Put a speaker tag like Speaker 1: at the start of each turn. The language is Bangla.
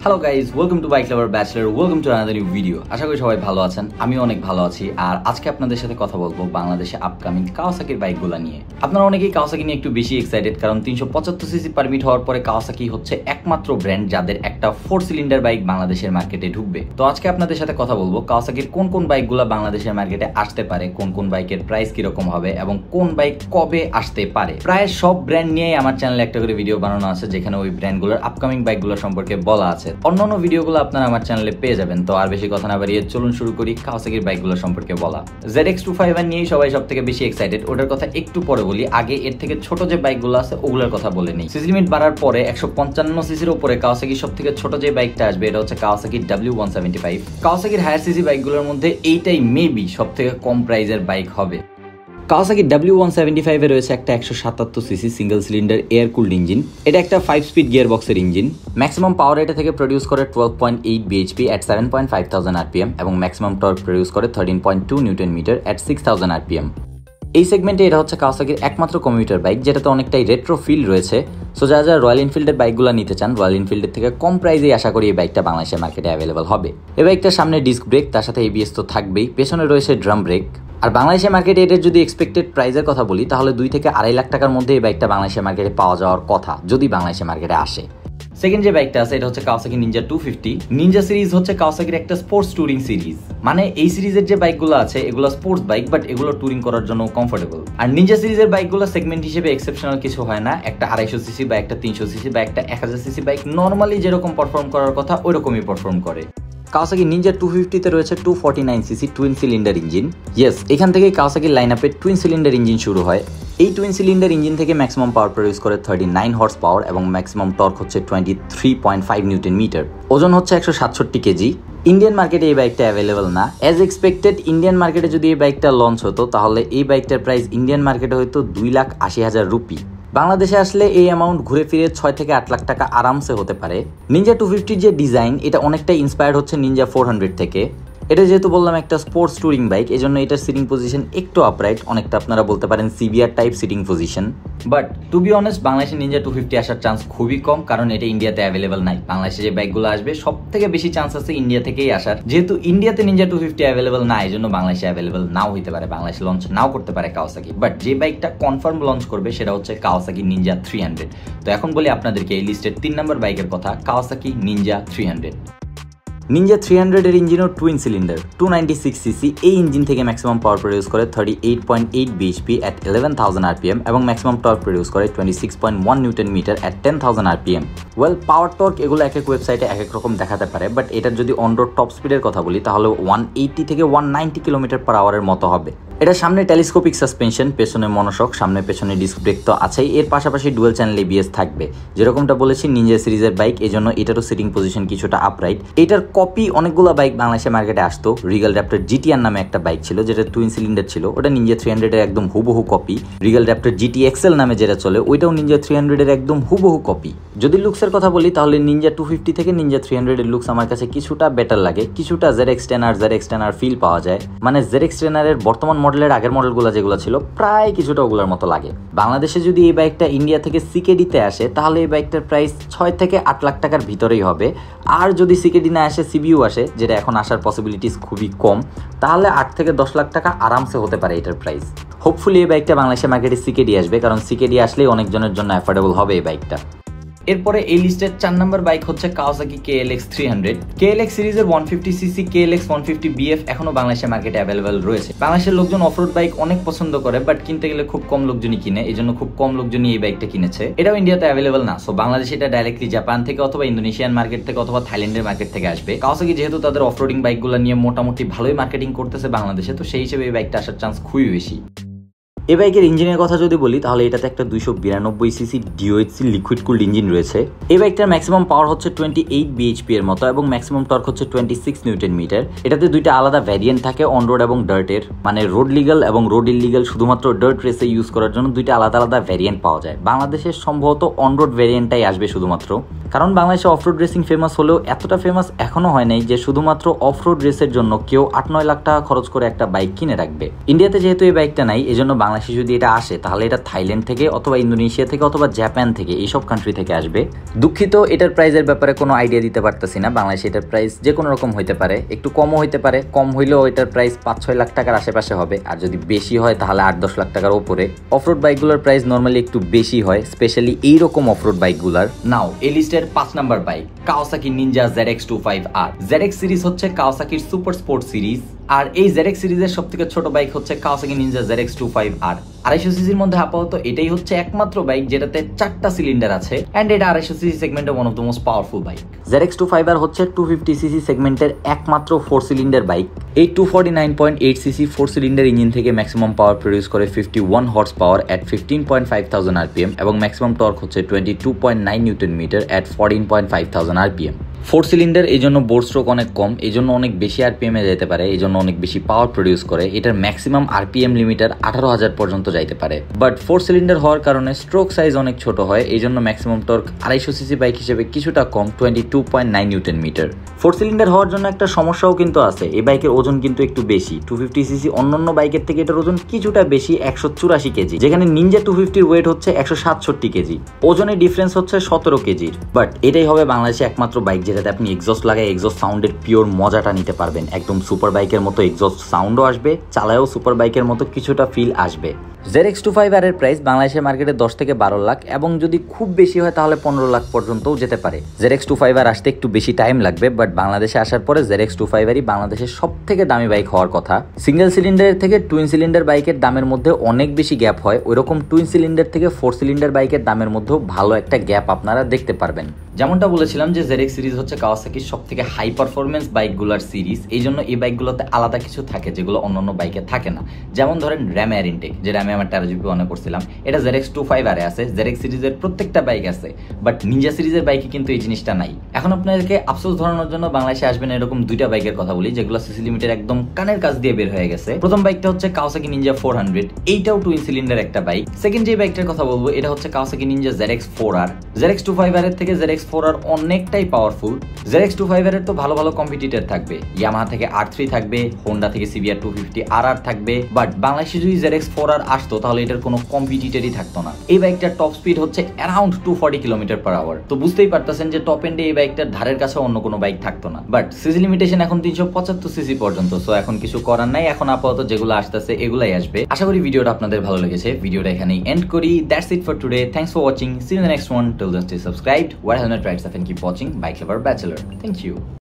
Speaker 1: Hello guys, welcome to bike lover bachelor, welcome to another new video. আশা করি সবাই ভালো আছেন, আমিও অনেক ভালো আছি। আর আজকে আপনাদের সাথে কথা বলবো বাংলাদেশে আপকামিং কাওয়াসাকির বাইকগুলো নিয়ে। আপনারা অনেকেই কাওয়াসাকি নিয়ে একটু বেশি এক্সাইটেড, কারণ 375 সিসি পারমিট হওয়ার পরে কাওয়াসাকি হচ্ছে একমাত্র ব্র্যান্ড যাদের একটা 4 সিলিন্ডার বাইক বাংলাদেশের মার্কেটে ঢুকবে। তো আজকে আপনাদের সাথে কথা বলবো কাওয়াসাকির কোন কোন বাইকগুলো বাংলাদেশের মার্কেটে আসতে পারে, কোন কোন বাইকের প্রাইস কিরকম হবে এবং কোন বাইক কবে আসতে পারে। প্রায় সব ব্র্যান্ড নিয়েই আমার চ্যানেলে একটা করে ভিডিও বানানো আছে, যেখানে ওই ব্র্যান্ডগুলোর আপকামিং বাইকগুলো সম্পর্কে বলা আছে। অন্যান্য ভিডিওগুলো আপনারা আমার চ্যানেলে পেয়ে যাবেন। তো আর বেশি কথা না বাড়িয়ে চলুন শুরু করি কাওয়াসাকির বাইকগুলো সম্পর্কে বলা। ZX251 নিয়েই সবাই সব থেকে বেশি এক্সাইটেড, ওটার কথা একটু পরে বলি। আগে এর থেকে ছোট যে বাইকগুলো আছে ওগুলোর কথা বলে নিই। সিসি লিমিট বাড়ার পরে 155 সিসির উপরে কাওয়াসাকি সব থেকে ছোট যে বাইকটা আসবে এটা হচ্ছে কাওয়াসাকি W175। কাওয়াসাকির হায়ার সিসি বাইকগুলোর মধ্যে এইটাই মেবি সব থেকে কম প্রাইজের বাইক হবে। কাওয়াসাকি W175 এ রয়েছে একটা 177 CC single cylinder air cooled engine. এটা একটা 5 স্পিড গিয়ার বক্সের ইঞ্জিন। ম্যাক্সিমাম পাওয়ার এটা থেকে প্রডিউস করে 12.8 bhp at 7.5000 rpm এবং ম্যাক্সিমাম টর্ক প্রডিউস করে 13.2 নিউটন মিটার at 6000 rpm। এই সেগমেন্টে এটা হচ্ছে কাওয়াসাকির একমাত্র কমিউটার বাইক, যেটাতে অনেকটাই রেট্রো ফিল রয়েছে। সো যারা যারা রয়্যাল এনফিল্ডের বাইকগুলো নিতে চান, রয়্যাল এনফিল্ডের থেকে কম প্রাইসেই আশা করি এই বাইকটা বাংলাদেশের মার্কেটে অ্যাভেলেবল হবে। এই বাইকটার সামনে ডিস্ক ব্রেক, তার সাথে ABS তো থাকবেই, পেছনে রয়েছে ড্রাম ব্রেক। আর বাংলাদেশের মার্কেটে এটার যদি এক্সপেক্টেড প্রাইসের কথা বলি, তাহলে 2 থেকে 2.5 লাখ টাকার মধ্যে এই বাইকটা বাংলাদেশের মার্কেটে পাওয়া যাওয়ার কথা, যদি বাংলাদেশের মার্কেটে আসে। সেকেন্ড যে বাইকটা আছে এটা হচ্ছে কাওয়াসাকি নিনজা 250। নিনজা সিরিজ হচ্ছে কাওয়াসাকির একটা স্পোর্টস টুরিং সিরিজ। মানে এই সিরিজের যে বাইকগুলো আছে এগুলো স্পোর্টস বাইক, বাট এগুলো টুরিং করার জন্য কমফোর্টেবল। আর নিনজা সিরিজের বাইকগুলো সেগমেন্ট হিসেবে এক্সেপশনাল কিছু হয় না। একটা 250 সিসি বা একটা 300 সিসি বা একটা 1000 সিসি বাইক নর্মালি যেরকম পারফর্ম করার কথা ওইরকমই পারফর্ম করে। কাওয়াসাকি নিনজা 250 তে রয়েছে 249 CC twin cylinder engine. Yes, এখান থেকে কাওয়াসাকির লাইনআপে টুইন সিলিন্ডার ইঞ্জিন শুরু হয়। এই টুইন সিলিন্ডার ইঞ্জিন থেকে ম্যাক্সিমাম পাওয়ার প্রডিউস করে 39 হর্স পাওয়ার এবং ম্যাক্সিমাম টর্ক হচ্ছে 23.5 নিউটন মিটার। ওজন হচ্ছে 167 কেজি। ইন্ডিয়ান মার্কেটে এই বাইকটা অ্যাভেলেবল না। অ্যাজ এক্সপেক্টেড ইন্ডিয়ান মার্কেটে যদি এই বাইকটা লঞ্চ হতো, তাহলে এই বাইকটার প্রাইস ইন্ডিয়ান মার্কেটে হয়তো 2,80,000 রুপি। বাংলাদেশে আসলে এই অ্যামাউন্ট ঘুরে ফিরে 6 থেকে 8 লাখ টাকা আরামসে হতে পারে। নিনজা 250 যে ডিজাইন, এটা অনেকটাই ইন্সপায়ার্ড হচ্ছে নিনজা 400 থেকে। এটা যেহেতু বললাম একটা স্পোর্টস টুরিং বাইক, এজন্য এটার সিটিং পজিশন একটু আপরাইট, অনেকটা আপনারা বলতে পারেন CBR type sitting position. But to be honest, বাংলাদেশে নিনজা 250 আসার চান্স খুবই কম, কারণ এটা ইন্ডিয়াতে অ্যাভেলেবল নাই। বাংলাদেশে যে বাইকগুলো আসবে সব থেকে বেশি চান্স আছে ইন্ডিয়া থেকেই আসার। যেহেতু ইন্ডিয়াতে নিনজা 250 অ্যাভেলেবল না, এই জন্য বাংলাদেশে অ্যাভেলেবল নাও হইতে পারে, বাংলাদেশে লঞ্চ নাও করতে পারে কাওয়াসাকি। বাট যে বাইকটা কনফার্ম লঞ্চ করবে সেটা হচ্ছে কাওয়াসাকি নিনজা 300। তো এখন বলি আপনাদেরকে এই লিস্টের 3 নম্বর বাইকের কথা, কাওয়াসাকি নিনজা 300। নিনজা 300 এর ইঞ্জিনও টুইন সিলিন্ডার 296 সিসি। এই ইঞ্জিন থেকে ম্যাক্সিমাম পাওয়ার প্রডিউস করে 38.8 bhp at 11,000 rpm এবং ম্যাক্সিমাম টর্ক প্রডিউস করে 26.1 newton meter at 10,000 rpm। Well, power torque এগুলো এক এক ওয়েবসাইটে এক এক রকম দেখাতে পারে, বাট এটার যদি অন রোড টপ স্পিডের কথা বলি তাহলে 180 থেকে 190 কিলোমিটার/আওয়ারের মতো হবে। এটা সামনে টেলিস্কোপিক সাসপেনশন, পেছনে মনোশক, সামনে পেছনে ডিস্ক ব্রেক তো আছেই, এর পাশাপাশি ডুয়াল চ্যানেল ABS থাকবে। যেরকমটা বলেছি নিনজা সিরিজের বাইক, এজন্য এটারও সিটিং পজিশন কিছুটা আপরাইট। এটার কপি অনেকগুলো বাইক বাংলাদেশের মার্কেটে আসতো। রিগাল র্যাপ্টর GTR নামে একটা বাইক ছিল যেটা টুইন সিলিন্ডার ছিল, ওটা নিনজা 300 এর একদম হুবহু copy. Regal Raptor GT XL নামে যেটা চলে ওইটাও নিনজা 300 এর একদম হুবহু কপি। যদি লুকসের কথা বলি তাহলে নিনজা 250 থেকে নিনজা 300 এর লুকস আমার কাছে কিছুটা বেটার লাগে, কিছুটা ZX10R ফিল পাওয়া যায়। মানে ZX10R এর বর্তমান মডেলের আগের মডেলগুলো যেগুলো ছিল প্রায় কিছুটা ওগুলোর মতো লাগে। বাংলাদেশে যদি এই বাইকটা ইন্ডিয়া থেকে CKD তে আসে, তাহলে এই বাইকটার প্রাইস 6 থেকে 8 লাখ টাকার ভিতরেই হবে। আর যদি CKD না আসে, CBU আসে, যেটা এখন আসার পসিবিলিটিস খুবই কম, তাহলে 8 থেকে 10 লাখ টাকা আরামসে হতে পারে এটার প্রাইস। হোপফুলি এই বাইকটা বাংলাদেশের মার্কেটে CKD আসবে, কারণ CKD আসলেই অনেকজনের জন্য অ্যাফোর্ডেবল হবে এই বাইকটা। এরপরে এই লিস্টের 4 নম্বর বাইক হচ্ছে কাওয়াসাকি KLX 300। KLX সিরিজের 150 সিসি KLX 150 BF এখনো বাংলাদেশের মার্কেটে অ্যাভেলেবল রয়েছে। বাংলাদেশের লোকজন অফরোড বাইক অনেক পছন্দ করে, বাট কিনতে গেলে খুব কম লোকজনই কিনে, এই জন্য খুব কম লোকজনই এই বাইকটা কিনেছে। এটাও ইন্ডিয়াতে অ্যাভেলেবল না। সো বাংলাদেশে এটা ডাইরেক্টলি জাপান থেকে অথবা ইন্দোনেশিয়ান মার্কেট থেকে অথবা থাইল্যান্ডের মার্কেট থেকে আসবে। কাওয়াসাকি যেহেতু তাদের অফরোডিং বাইকগুলো নিয়ে মোটামুটি ভালোই মার্কেটিং করতেছে বাংলাদেশে, তো সেই হিসেবে এই বাইকটা আসার চান্স খুবই বেশি। এই বাইকের ইঞ্জিনের কথা যদি বলি তাহলে এটাতে একটা 292 CC DOHC liquid cooled engine রয়েছে। এই বাইকটার ম্যাক্সিমাম পাওয়ার হচ্ছে 28 bhp এর মতো এবং ম্যাক্সিমাম টর্ক হচ্ছে 26 নিউটন মিটার। এটাতে দুইটা আলাদা ভ্যারিয়েন্ট থাকে, অন রোড এবং ডার্টের। মানে রোড লিগাল এবং রোড ইললিগাল শুধুমাত্র ডার্ট রেসে ইউজ করার জন্য দুইটা আলাদা আলাদা ভ্যারিয়েন্ট পাওয়া যায়। বাংলাদেশের সম্ভবত অন রোড ভ্যারিয়েন্টটাই আসবে শুধুমাত্র, কারণ বাংলাদেশে অফরোড রেসিং ফেমাস হলেও এতটা ফেমাস এখনো হয় নাই যে শুধুমাত্র অফরোড রেসের জন্য কেউ 8-9 লাখ টাকা খরচ করে একটা বাইক কিনে রাখবে। ইন্ডিয়াতে যেহেতু এই বাইকটা নাই, এজন্য বাংলাদেশ বাংলাদেশে যদি এটা আসে তাহলে এটা থাইল্যান্ড থেকে অথবা ইন্দোনেশিয়া থেকে অথবা জাপান থেকে এইসব কান্ট্রি থেকে আসবে। দুঃখিত, এটার প্রাইসের ব্যাপারে কোনো আইডিয়া দিতে পারতেছি না। বাংলাদেশে এটার প্রাইস যে কোনো রকম হইতে পারে, একটু কমও হইতে পারে, কম হইলেও এটার প্রাইস 5-6 লাখ টাকার আশেপাশে হবে, আর যদি বেশি হয় তাহলে 8-10 লাখ টাকার ওপরে। অফরোড বাইকগুলোর প্রাইস নর্মালি একটু বেশি হয়, স্পেশালি এইরকম অফরোড বাইকগুলার। নাও এই লিস্টের 5 number bike Kawasaki Ninja ZX25R। ZX series হচ্ছে কাওয়াসাকির সুপার স্পোর্ট সিরিজ, আর এই ZX সিরিজের সবথেকে ছোট বাইক হচ্ছে কাওয়াসাকি নিনজা ZX25R। 250 সিসির মধ্যে আপাতত এটাই হচ্ছে একমাত্র বাইক যেটাতে 4টা সিলিন্ডার আছে, এন্ড এটা 250 সিসি সেগমেন্টের one of the most powerful bike. ZX25R হচ্ছে 250 সিসি সেগমেন্টের একমাত্র 4 সিলিন্ডার বাইক। এই 249.8 সিসি 4 সিলিন্ডার ইঞ্জিন থেকে ম্যাক্সিমাম পাওয়ার প্রডিউস করে 51 হর্স পাওয়ার এট 15.5,000 RPM এবং ম্যাক্সিমাম টর্ক হচ্ছে 22.9 নিউটন মিটার এট 14.5,000 RPM। 4 সিলিন্ডার এই জন্য বোর্ড স্ট্রোক অনেক কম, এই জন্য অনেক বেশি আরপিএম এ যেতে পারে, এই জন্য অনেক বেশি পাওয়ার প্রডিউস করে। এটার ম্যাক্সিমাম আরপিএম লিমিটার 18,000 পর্যন্ত যাইতে পারে। বাট 4 সিলিন্ডার হওয়ার কারণে স্ট্রোক সাইজ অনেক ছোট হয়, এই জন্য ম্যাক্সিমাম টর্ক 250 সিসি বাইক হিসেবে কিছুটা কম, 22.9 নিউটন মিটার। 4 সিলিন্ডার হওয়ার জন্য একটা সমস্যাও কিন্তু আছে, এই বাইকের ওজন কিন্তু একটু বেশি। 250 সিসি অন্যান্য বাইকের থেকে এটার ওজন কিছুটা বেশি, 184 কেজি, যেখানে নিনজা 250 ওয়েট হচ্ছে 167 কেজি। ওজনের ডিফারেন্স হচ্ছে 17 কেজির। বাট এটাই হবে বাংলাদেশে একমাত্র বাইক যেটাতে আপনি এক্সস্ট লাগায় এক্সস্ট সাউন্ডের পিওর মজাটা নিতে পারবেন। একদম সুপার বাইকের মতো এক্সস্ট সাউন্ডও আসবে, চালায়ও সুপার বাইকের মতো কিছুটা ফিল আসবে। ZX25R এর প্রাইস বাংলাদেশের মার্কেটে 10 থেকে 12 লাখ এবং যদি খুব বেশি হয় তাহলে 15 লাখ পর্যন্তও যেতে পারে। ZX25R আসতে একটু বেশি টাইম লাগবে, বাট বাংলাদেশে আসার পরে ZX25R বাংলাদেশের সব থেকে দামি বাইক হওয়ার কথা। সিঙ্গেল সিলিন্ডারের থেকে টুইন সিলিন্ডার বাইকের দামের মধ্যে অনেক বেশি গ্যাপ হয়, ওইরকম টুইন সিলিন্ডার থেকে 4 সিলিন্ডার বাইকের দামের মধ্যেও ভালো একটা গ্যাপ আপনারা দেখতে পারবেন। যেমনটা বলেছিলাম যে ZX সিরিজ হচ্ছে কাওয়াসাকির সব থেকে হাই পারফরমেন্স বাইকগুলোর সিরিজ, এই জন্য এই বাইকগুলোতে আলাদা কিছু থাকে যেগুলো অন্যান্য বাইকে থাকে না। যেমন ধরেন র্যাম এয়ার ইনটেক, যেটা আমি আমার 13 জিবি অনে করছিলাম, এটা ZX25R এ আছে। ZX সিরিজের প্রত্যেকটা বাইক আছে, বাট নিনজা সিরিজের বাইকে কিন্তু এই জিনিসটা নাই। এখন আপনাদেরকে আফসোস ধরানোর জন্য বাংলাদেশে আসবেন এরকম দুইটা বাইকের কথা বলি যেগুলো সিসি লিমিটের একদম কানের কাছ দিয়ে বের হয়ে গেছে। প্রথম বাইকটা হচ্ছে কাওয়াসাকি নিনজা 400, এইটাও টুইন সিলিন্ডার একটা বাইক। সেকেন্ড যে বাইকটার কথা বলবো এটা হচ্ছে কাওয়াসাকি নিনজা ZX4R। ZX25R এর থেকে ZX4R অনেকটাই পাওয়ারফুল। ZX25R এর তো ভালো ভালো কম্পিটিটর থাকবে, ইয়ামাহা থেকে R3 থাকবে, হোন্ডা থেকে CBR 250RR থাকবে, বাট বাংলাদেশে যদি ZX4R আসতো তাহলে এটার কোনো কম্পিটিটরই থাকতো না। এই বাইকটার টপ স্পিড হচ্ছে অ্যারাউন্ড 240 km/h, তো বুঝতেই পারতেছেন যে টপ এন্ডে এই বাইকটার ধারের কাছে অন্য কোনো বাইক থাকতো না। বাট সিসি লিমিটেশন এখন 375 সিসি পর্যন্ত, সো এখন কিছু করার নাই, এখন আপাতত যেগুলো আসতেছে এগুলাই আসবে। আশা করি ভিডিওটা আপনাদের ভালো লেগেছে। ভিডিওটা এখানেই এন্ড করি। That's it for today. Thanks for watching. See you in the next one. Till then stay subscribed, wear helmet rides up and keep watching bike lover bachelor. Thank you.